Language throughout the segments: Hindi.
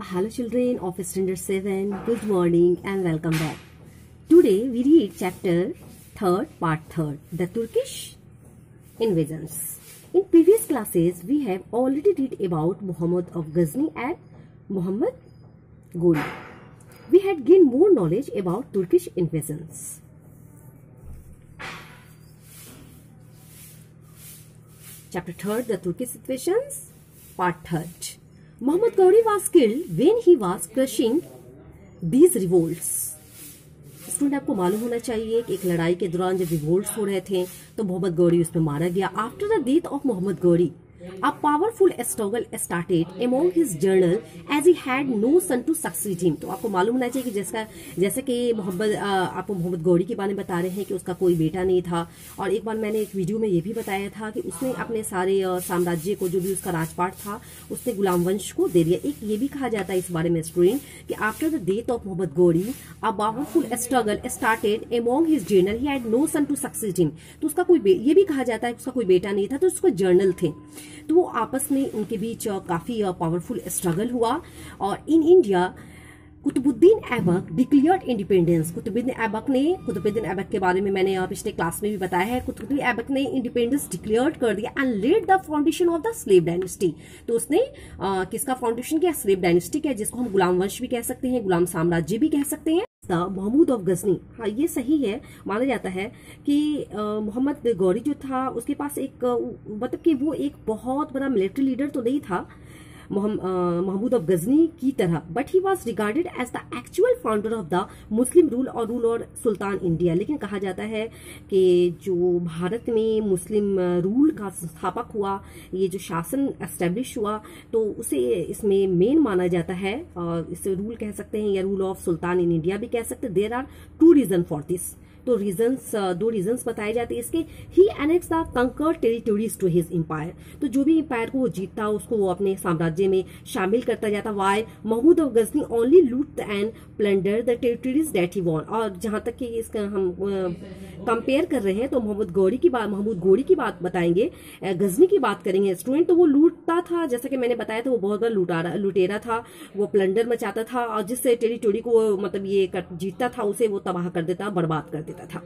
Hello children of standard 7, good morning and welcome back. Today we read chapter 3rd, part 3rd, the Turkish invasions. In previous classes we have already read about Muhammad of Ghazni and Muhammad Ghori. We had gained more knowledge about Turkish invasions. Chapter 3rd, the Turkish invasions, part 3rd. Muhammad Ghori was killed when he was crushing these revolts. Student आपको मालूम होना चाहिए कि एक लड़ाई के दौरान जब रिवोल्ट्स हो रहे थे तो मोहम्मद गौरी उसमें मारा गया. After the death of Mohammad Ghori a powerful struggle started among his general as he had no son to succeed him. तो आपको मालूम होना चाहिए कि जैसे कि आपको मोहम्मद गौरी के बारे में बता रहे हैं कि उसका कोई बेटा नहीं था. और एक बार मैंने एक वीडियो में ये भी बताया था कि उसने अपने सारे साम्राज्य को, जो भी उसका राजपाट था, उसने गुलाम वंश को दे दिया. एक ये भी कहा जाता है इस बारे में स्टूडेंट कि after the death of Mohammad Ghori a powerful struggle started among his general he had no son to succeed him. तो उसका कोई ये भी कहा जाता है कि उसका कोई बेटा नहीं था, तो उसको जनरल थे, तो वो आपस में उनके बीच काफी पावरफुल स्ट्रगल हुआ. और in India Qutbuddin Aibak declared independence. Qutbuddin Aibak के बारे में मैंने पिछले क्लास में भी बताया है. कुतुबुद्दीन ऐबक ने इंडिपेंडेंस डिक्लेयर कर दिया and led the foundation of the slave dynasty. तो उसने किसका फाउंडेशन किया? स्लेव डायनेस्टी किया, जिसको हम गुलाम वंश भी कह सकते हैं, गुलाम साम्राज्य भी कह सकते हैं. महमूद ऑफ गजनी, हाँ ये सही है, माना जाता है कि मोहम्मद गौरी जो था उसके पास एक मतलब कि वो एक बहुत बड़ा मिलिट्री लीडर तो नहीं था महमूद ऑफ गजनी की तरह, but he was regarded as the actual founder of the Muslim rule और सुल्तान इंडिया. लेकिन कहा जाता है कि जो भारत में मुस्लिम रूल का संस्थापक हुआ, ये जो शासन एस्टेब्लिश हुआ, तो उसे इसमें मेन माना जाता है. और इसे रूल कह सकते हैं या rule of sultan in India भी कह सकते हैं. There are two reason for this. तो दो रीजंस बताए जाते हैं इसके. He annex the conquered territories to his empire. तो जो भी एम्पायर को वो जीतता उसको वो अपने साम्राज्य में शामिल करता जाता. Why Mahmud of Ghazni only loot and plunder the territories that he won. और जहां तक कि इसका हम कंपेयर कर रहे हैं तो महमूद गौरी की बात बताएंगे, गजनी की बात करेंगे स्टूडेंट. तो वो लूटता था, जैसा कि मैंने बताया था, वो बहुत बड़ा लुटेरा था, वो प्लंडर मचाता था और जिससे टेरिटोरी को मतलब ये जीतता था उसे वो तबाह कर देता, बर्बाद कर देता था.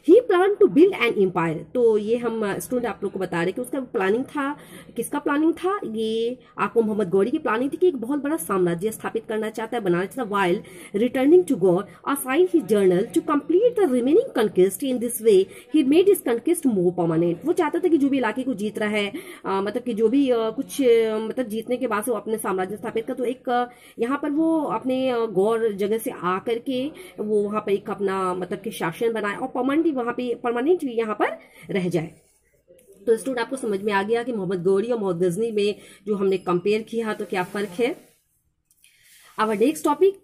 He plan to build an empire. तो ये हम स्टूडेंट आप लोग को बता रहे कि उसका प्लानिंग था. किसका प्लानिंग था? ये आपको मोहम्मद गौरी की प्लानिंग थी कि एक बहुत बड़ा साम्राज्य स्थापित करना चाहता है, बनाना चाहता. While returning to Ghor assign his general to complete the remaining conquest. In this way he made his conquest more permanent. वो चाहता था कि जो भी इलाके को जीत रहा है, मतलब कि जो भी कुछ मतलब जीतने के बाद से वो अपने साम्राज्य स्थापित कर, तो एक यहाँ पर वो अपने गौर जगह से आकर के वो वहां पर एक अपना मतलब कि शासन बनाए और परमानेंट भी यहाँ पर रह जाए. तो स्टूडेंट आपको समझ में आ गया कि मोहम्मद गौरी और मोहम्मद गजनी में जो हमने कंपेयर किया तो क्या फर्क है. Our next topic,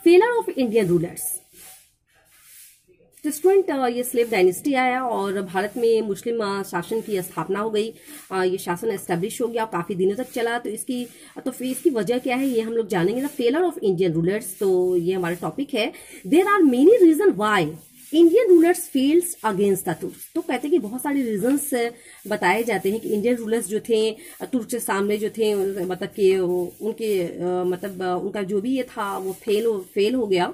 failure of Indian rulers. तो स्टूडेंट ये स्लेव डायनेस्टी आया और भारत में मुस्लिम शासन की स्थापना हो गई. ये शासन एस्टेब्लिश हो गया और काफी दिनों तक चला. तो इसकी वजह क्या है ये हम लोग जानेंगे. The failure of Indian rulers, तो ये हमारा टॉपिक है. There are many reason why Indian rulers fails against the Turk. तो कहते हैं कि बहुत सारे रीजंस बताए जाते हैं कि इंडियन रूलर्स जो थे तुर्क के सामने जो थे, मतलब कि उनके मतलब उनका जो भी ये था वो फेल हो गया.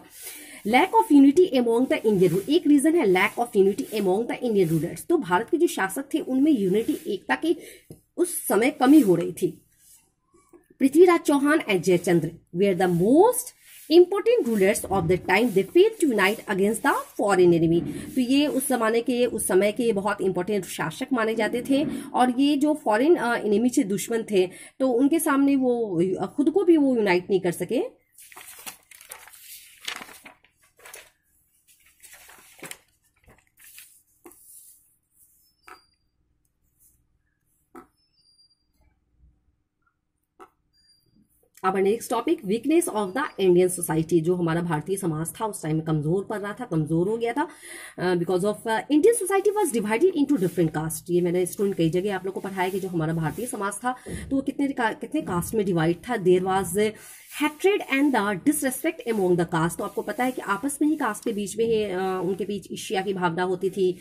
Lack of unity among the Indian ruler, एक रीजन है lack of unity among the Indian rulers. तो भारत के जो शासक थे उनमें यूनिटी, एकता की उस समय कमी हो रही थी. Prithviraj Chauhan and Jaichandra were the most important rulers of the time. They failed to unite against the foreign enemy. तो ये उस समय के बहुत इंपॉर्टेंट शासक माने जाते थे और ये जो फॉरेन एनिमी से दुश्मन थे तो उनके सामने वो खुद को भी वो यूनाइट नहीं कर सके. अब next topic, weakness of the Indian society. जो हमारा भारतीय समाज था उस टाइम में कमजोर पड़ रहा था, कमजोर हो गया था because of Indian society was divided into different caste. ये मैंने स्टूडेंट कई जगह आप लोग को पढ़ाया कि जो हमारा भारतीय समाज था तो वो कितने कास्ट में डिवाइड था. There was hatred and the disrespect among the caste. तो आपको पता है कि आपस में ही कास्ट के बीच में ही उनके बीच ईर्ष्या की भावना होती थी,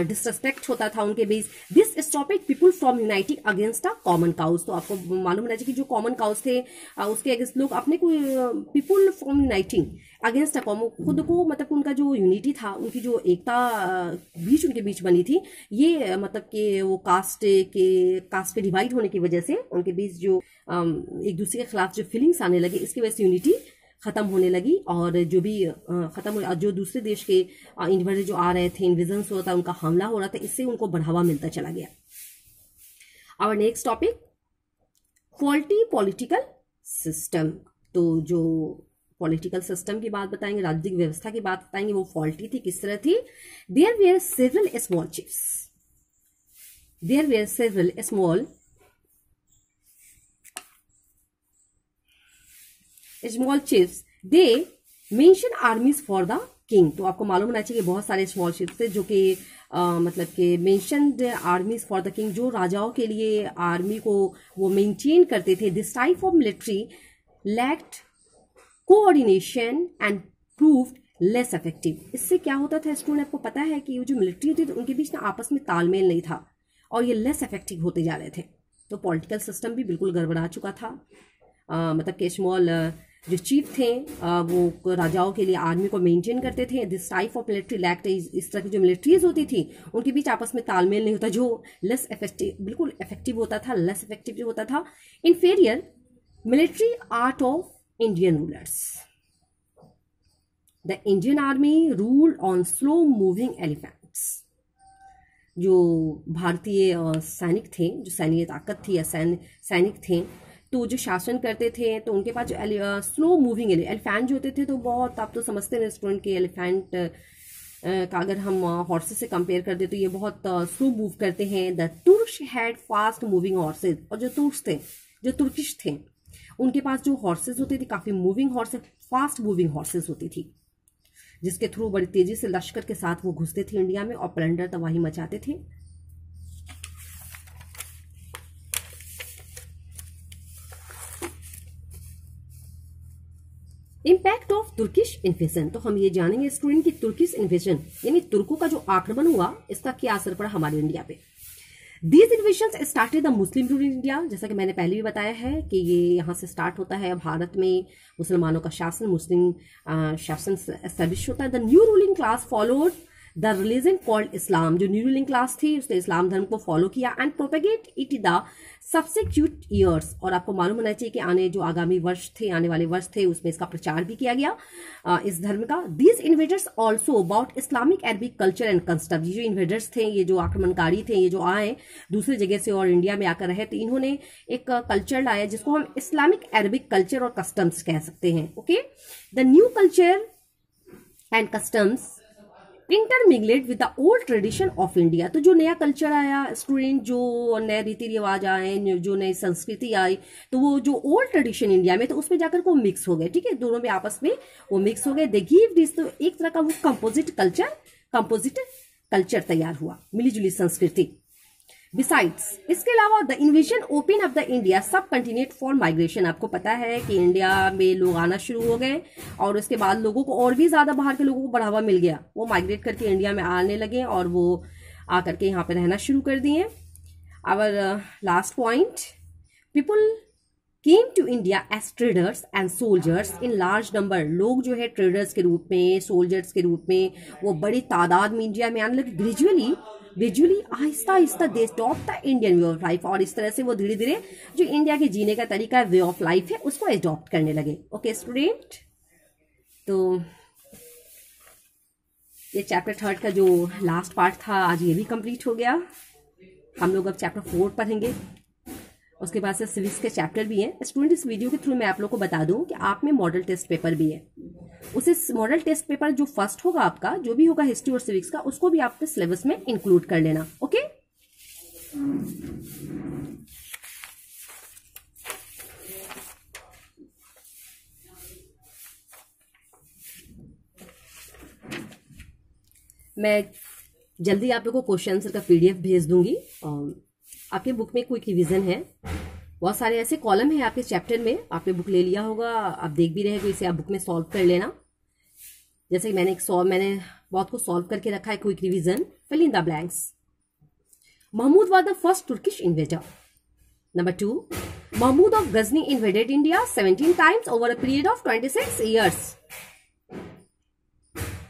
डिसरेस्पेक्ट होता था उनके बीच. This stopped people from uniting against a common cause. तो आपको मालूम होना चाहिए कि जो कॉमन काउज थे उसके अगेंस्ट लोग अपने को पीपुल फ्रॉम यूनाइटिंग अगेंस्ट खुद को, मतलब उनका जो यूनिटी था, उनकी जो एकता बीच उनके बीच बनी थी, ये मतलब कि वो कास्ट के डिवाइड होने की वजह से उनके बीच जो एक दूसरे के खिलाफ जो फीलिंग्स आने लगे, इसकी वजह से यूनिटी खत्म होने लगी। और जो भी खत्म हो, जो दूसरे देश के इन्वेडर जो आ रहे थे, इन्विजन्स होता, उनका हमला हो रहा था, इससे उनको बढ़ावा मिलता चला गया। Our next topic, faulty political system. तो जो पॉलिटिकल सिस्टम की बात बताएंगे, राजनीतिक व्यवस्था की बात बताएंगे, वो फॉल्टी थी, किस तरह थी। There were several small chiefs, there were several small chiefs, they mention armies for the king. तो आपको मालूम होना चाहिए बहुत सारे स्मॉल चिप्स थे जो कि मतलब कि मेंशनड आर्मीज फॉर द किंग, जो राजाओं के लिए आर्मी को वो मेंटेन करते थे। This type of military lacked coordination and proved less effective. इससे क्या होता था स्टूडेंट, आपको पता है कि जो मिलिट्री होती थी उनके बीच ना आपस में तालमेल नहीं था और ये लेस इफेक्टिव होते जा रहे थे। तो पॉलिटिकल सिस्टम भी बिल्कुल गड़बड़ा चुका था। मतलब कि स्मॉल जो चीफ थे वो राजाओं के लिए आर्मी को मेंटेन करते थे। This type of military lacked, इस तरह की जो मिलिट्रीज होती थी उनके बीच आपस में तालमेल नहीं होता, जो लेस इफेक्टिव, बिल्कुल इफेक्टिव होता था, लेस इफेक्टिव जो होता था। Inferior military art of Indian rulers, the Indian army ruled on slow moving elephants. जो भारतीय सैनिक थे, जो सैन्य ताकत थी या सैनिक थे, तो जो शासन करते थे तो उनके पास जो स्लो मूविंग एलिफेंट जो होते थे, तो बहुत, आप तो समझते हैं स्टूडेंट के एलिफेंट का अगर हम हॉर्सेस से कंपेयर कर दे तो ये बहुत स्लो मूव करते हैं। द तुर्क हैड फास्ट मूविंग हॉर्सेज, और जो तुर्क थे, जो तुर्किश थे, उनके पास जो हॉर्सेज होते थे काफी moving horse's, fast moving horse's होती थी, जिसके थ्रू बड़ी तेजी से लश्कर के साथ वो घुसते थे इंडिया में और प्लंडर तबाही मचाते थे। Impact of Turkish invasion. तो हम ये जानेंगे स्टूडेंट की तुर्किश इन्वेजन यानी तुर्कों का जो आक्रमण हुआ, इसका क्या असर पड़ा हमारे इंडिया पे। These invasion started the Muslim rule in India. जैसा कि मैंने पहले भी बताया है कि ये यहाँ से स्टार्ट होता है, भारत में मुसलमानों का शासन, मुस्लिम शासन एस्टेब्लिश होता है। The new ruling class followed the religion called Islam. जो न्यू रूलिंग क्लास थी उसने इस्लाम धर्म को फॉलो किया and propagate it the subsequent years. और आपको मालूम होना चाहिए कि आने जो आगामी वर्ष थे, आने वाले वर्ष थे, उसमें इसका प्रचार भी किया गया इस धर्म का। These invaders also about Islamic Arabic culture and custom. ये जो इन्वेडर्स थे, ये जो आक्रमणकारी थे, ये जो आए दूसरी जगह से और इंडिया में आकर रहे, तो इन्होंने एक कल्चर लाया जिसको हम इस्लामिक अरबिक कल्चर और कस्टम्स कह सकते हैं। Okay, the new culture and customs intermingled with the old tradition of India. तो जो नया कल्चर आया स्टूडेंट, जो नए रीति रिवाज आए, जो नई संस्कृति आई, तो वो जो ओल्ड ट्रेडिशन इंडिया में, तो उसमें जाकर को मिक्स हो गए। ठीक है, दोनों में आपस में वो मिक्स हो गए। दे गिव दिस, तो एक तरह का वो कंपोजिट कल्चर तैयार हुआ, मिलीजुली संस्कृति। बिसाइड्स, इसके अलावा the invasion open up the India सब कंटिन्यूड फॉर माइग्रेशन। आपको पता है कि इंडिया में लोग आना शुरू हो गए और उसके बाद लोगों को और भी ज्यादा बाहर के लोगों को बढ़ावा मिल गया, वो माइग्रेट करके इंडिया में आने लगे और वो आकर के यहाँ पे रहना शुरू कर दिए। Our last point, people came to India as traders and soldiers in large number. लोग जो है ट्रेडर्स के रूप में, सोल्जर्स के रूप में वो बड़ी तादाद में इंडिया में आने लगे। ग्रेजुअली आहिस्ता आहिस्ता they adopt the Indian way of life, और इस तरह से वो धीरे धीरे जो इंडिया के जीने का तरीका है, वे ऑफ लाइफ है, उसको अडॉप्ट करने लगे। ओके स्टूडेंट, तो ये चैप्टर 3 का जो लास्ट पार्ट था आज ये भी कंप्लीट हो गया। हम लोग अब चैप्टर 4 पढ़ेंगे, उसके बाद से सिविक्स के चैप्टर भी हैं। स्टूडेंट, इस वीडियो के थ्रू मैं आप लोग को बता दूं कि आप में मॉडल टेस्ट पेपर भी है। उसे मॉडल टेस्ट पेपर जो फर्स्ट होगा आपका, जो भी होगा हिस्ट्री और सिविक्स का, उसको भी आपके सिलेबस में इंक्लूड कर लेना। ओके, मैं जल्दी आप लोगों को क्वेश्चन आंसर का पीडीएफ भेज दूंगी। आपके बुक में क्विक रिवीजन है, बहुत सारे ऐसे कॉलम है आपके चैप्टर में, आपने बुक ले लिया होगा, आप देख भी रहे हैं, तो इसे आप बुक में सॉल्व कर लेना। जैसे कि मैंने बहुत को सॉल्व करके रखा है। Quick revision, fill in the blanks. Mahmud was the first Turkish invader. Number 2, Mahmud of Ghazni invaded India 17 times over a period of 26 years.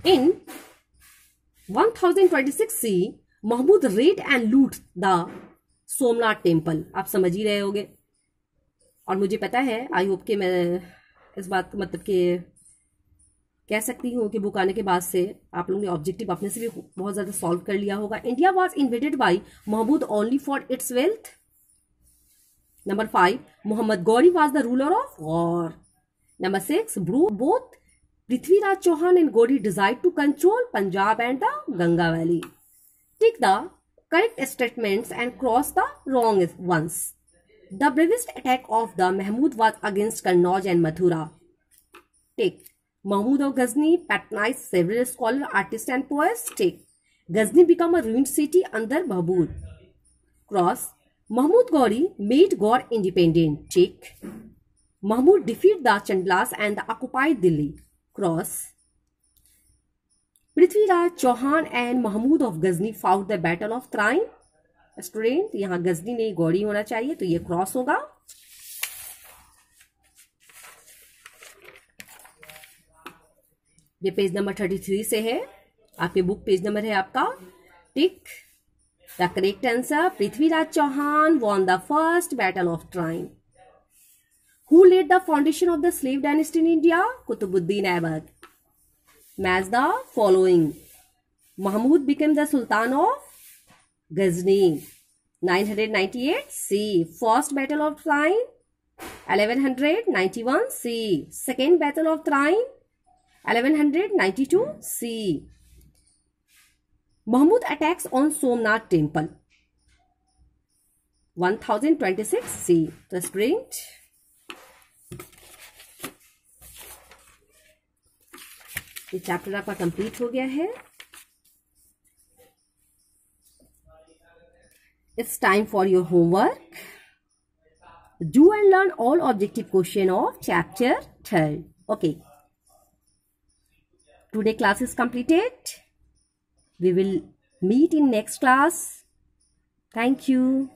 In 1026 CE, Mahmud raid and loot the Somnath temple. आप समझ ही रहे होगे. और मुझे पता है, आई होप कि मैं इस बात को मतलब कि कह सकती हूँ कि बुक आने के बाद से आप लोगों ने ऑब्जेक्टिव अपने से भी बहुत ज़्यादा सॉल्व कर लिया होगा. India was invaded by Mahmud only for its wealth. Number 5, Muhammad Ghori was the ruler of war. Number 6, both Prithviraj Chauhan and Ghori desired to control Punjab and the Ganga Valley. Take the correct statements and cross the wrong ones. The bravest attack of the Mahmud was against Kannauj and Mathura. Take Mahmud of Ghazni patronized several scholars, artists and poets. Take Ghazni became a ruined city under Babur. Cross Mahmud Ghori made Gaur independent. Check. Mahmud defeated the Chandlas and occupied Delhi. Cross. Prithviraj Chauhan and Mahmud of Ghazni fought the Battle of Train. Student यहाँ गजनी नहीं गौड़ी होना चाहिए, तो ये क्रॉस होगा. ये पेज नंबर 33 से है. आपके बुक पेज नंबर है आपका. टिक. The correct answer, Prithviraj Chauhan won the first battle of Train. Who laid the foundation of the slave dynasty in India? Qutbuddin Aibak. Match the following. Mahmud became the Sultan of Ghazni. 998 C. First battle of Train. 1191 C. Second battle of Train. 1192 C. Mahmud attacks on Somnath temple. 1026 C. The sprint. ये चैप्टर आपका कंप्लीट हो गया है. It's time for your homework. Do and learn all objective question of chapter 3. Okay. Today class is completed. We will meet in next class. Thank you.